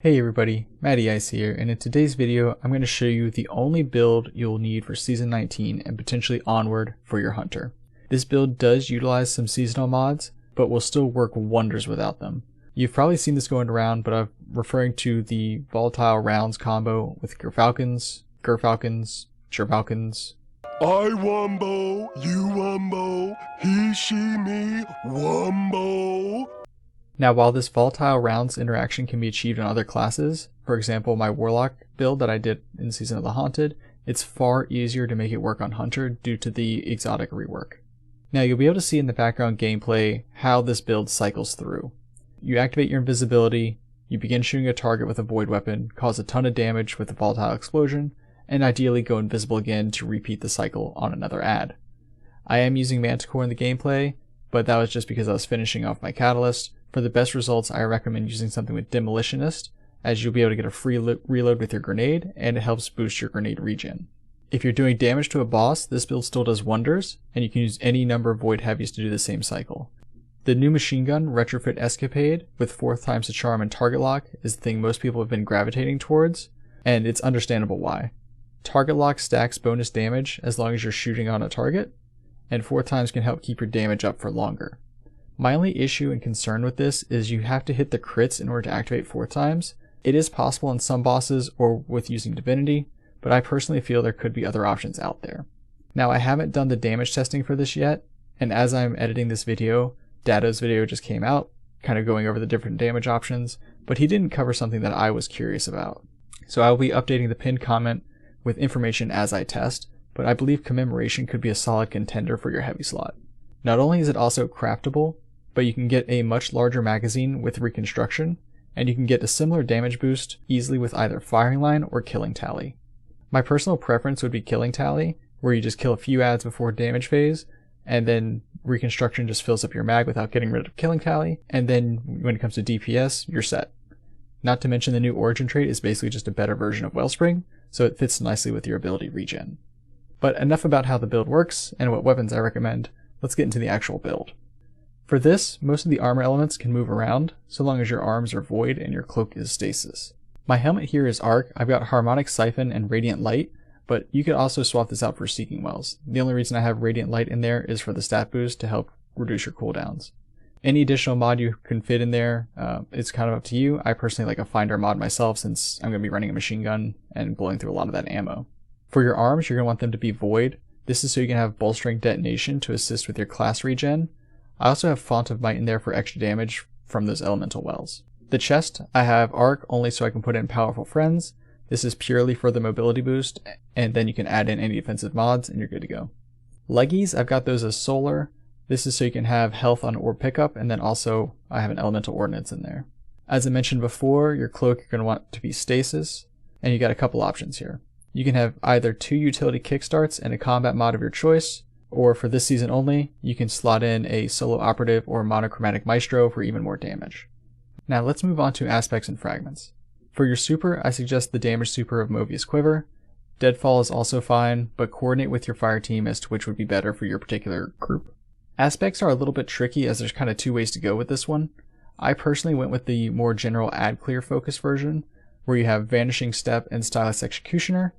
Hey everybody, Matty Ice here, and in today's video I'm going to show you the only build you'll need for Season 19 and potentially onward for your hunter. This build does utilize some seasonal mods, but will still work wonders without them. You've probably seen this going around, but I'm referring to the Volatile Rounds combo with Gyrfalcons, Seraph. I wumbo, you wumbo, he, she, me, wumbo. Now while this Volatile Rounds interaction can be achieved on other classes, for example my Warlock build that I did in Season of the Haunted, it's far easier to make it work on Hunter due to the exotic rework. Now you'll be able to see in the background gameplay how this build cycles through. You activate your invisibility, you begin shooting a target with a void weapon, cause a ton of damage with a volatile explosion, and ideally go invisible again to repeat the cycle on another ad. I am using Manticore in the gameplay, but that was just because I was finishing off my catalyst. For the best results, I recommend using something with Demolitionist, as you'll be able to get a free reload with your grenade, and it helps boost your grenade regen. If you're doing damage to a boss, this build still does wonders, and you can use any number of Void Heavies to do the same cycle. The new machine gun, Retrofit Escapade, with 4 times the charm and target lock, is the thing most people have been gravitating towards, and it's understandable why. Target lock stacks bonus damage as long as you're shooting on a target, and 4 times can help keep your damage up for longer. My only issue and concern with this is you have to hit the crits in order to activate 4 times. It is possible in some bosses or with using Divinity, but I personally feel there could be other options out there. Now I haven't done the damage testing for this yet, and as I'm editing this video, Dato's video just came out, kind of going over the different damage options, but he didn't cover something that I was curious about. So I will be updating the pinned comment with information as I test, but I believe Commemoration could be a solid contender for your heavy slot. Not only is it also craftable, but you can get a much larger magazine with reconstruction, and you can get a similar damage boost easily with either firing line or killing tally. My personal preference would be killing tally, where you just kill a few ads before damage phase, and then reconstruction just fills up your mag without getting rid of killing tally, and then when it comes to DPS, you're set. Not to mention the new origin trait is basically just a better version of Wellspring, so it fits nicely with your ability regen. But enough about how the build works and what weapons I recommend, let's get into the actual build. For this, most of the armor elements can move around, so long as your arms are void and your cloak is stasis. My helmet here is Arc. I've got Harmonic Siphon and Radiant Light, but you could also swap this out for Seeking Wells. The only reason I have Radiant Light in there is for the stat boost to help reduce your cooldowns. Any additional mod you can fit in there, it's kind of up to you. I personally like a Finder mod myself since I'm going to be running a machine gun and blowing through a lot of that ammo. For your arms, you're going to want them to be void. This is so you can have Bolstering Detonation to assist with your class regen. I also have Font of Might in there for extra damage from those elemental wells. The chest, I have Arc only so I can put in Powerful Friends. This is purely for the mobility boost, and then you can add in any defensive mods and you're good to go. Leggies, I've got those as Solar. This is so you can have health on orb pickup, and then also I have an elemental ordnance in there. As I mentioned before, your cloak you're going to want to be stasis, and you got a couple options here. You can have either 2 utility kickstarts and a combat mod of your choice, or for this season only, you can slot in a solo operative or monochromatic maestro for even more damage. Now let's move on to aspects and fragments. For your super, I suggest the damage super of Movius Quiver. Deadfall is also fine, but coordinate with your fire team as to which would be better for your particular group. Aspects are a little bit tricky as there's kind of 2 ways to go with this one. I personally went with the more general ad clear focus version, where you have Vanishing Step and Stylus Executioner.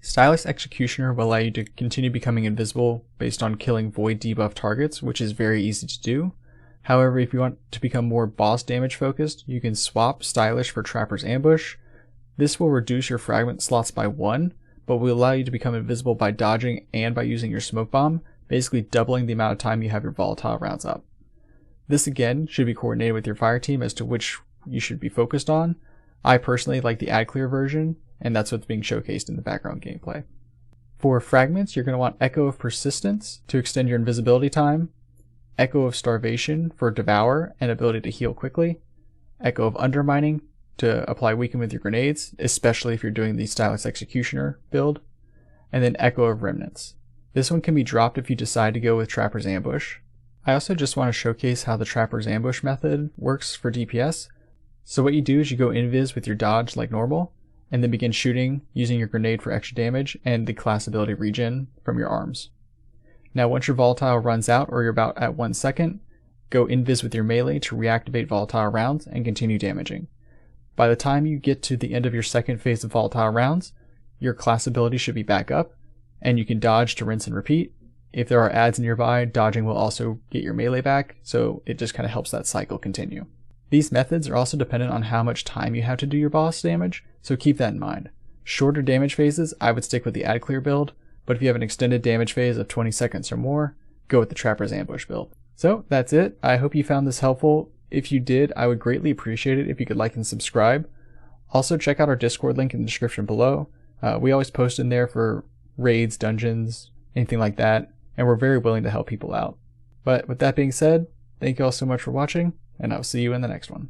Stylus Executioner will allow you to continue becoming invisible based on killing void debuff targets, which is very easy to do. However, if you want to become more boss damage focused, you can swap Stylish for Trapper's Ambush. This will reduce your fragment slots by 1, but will allow you to become invisible by dodging and by using your smoke bomb, basically doubling the amount of time you have your volatile rounds up. This again should be coordinated with your fire team as to which you should be focused on. I personally like the ad clear version, and that's what's being showcased in the background gameplay. For fragments, you're going to want Echo of Persistence to extend your invisibility time, Echo of Starvation for Devour and ability to heal quickly, Echo of Undermining to apply Weaken with your grenades, especially if you're doing the Stylus Executioner build, and then Echo of Remnants. This one can be dropped if you decide to go with Trapper's Ambush. I also just want to showcase how the Trapper's Ambush method works for DPS. So what you do is you go invis with your dodge like normal, and then begin shooting using your grenade for extra damage and the class ability regen from your arms. Now once your volatile runs out or you're about at 1 second, go invis with your melee to reactivate Volatile Rounds and continue damaging. By the time you get to the end of your second phase of Volatile Rounds, your class ability should be back up, and you can dodge to rinse and repeat. If there are adds nearby, dodging will also get your melee back, so it just kind of helps that cycle continue. These methods are also dependent on how much time you have to do your boss damage, so keep that in mind. Shorter damage phases, I would stick with the add clear build, but if you have an extended damage phase of 20 seconds or more, go with the Trapper's Ambush build. So that's it. I hope you found this helpful. If you did, I would greatly appreciate it if you could like and subscribe. Also check out our Discord link in the description below. We always post in there for raids, dungeons, anything like that, and we're very willing to help people out. But with that being said, thank you all so much for watching, and I'll see you in the next one.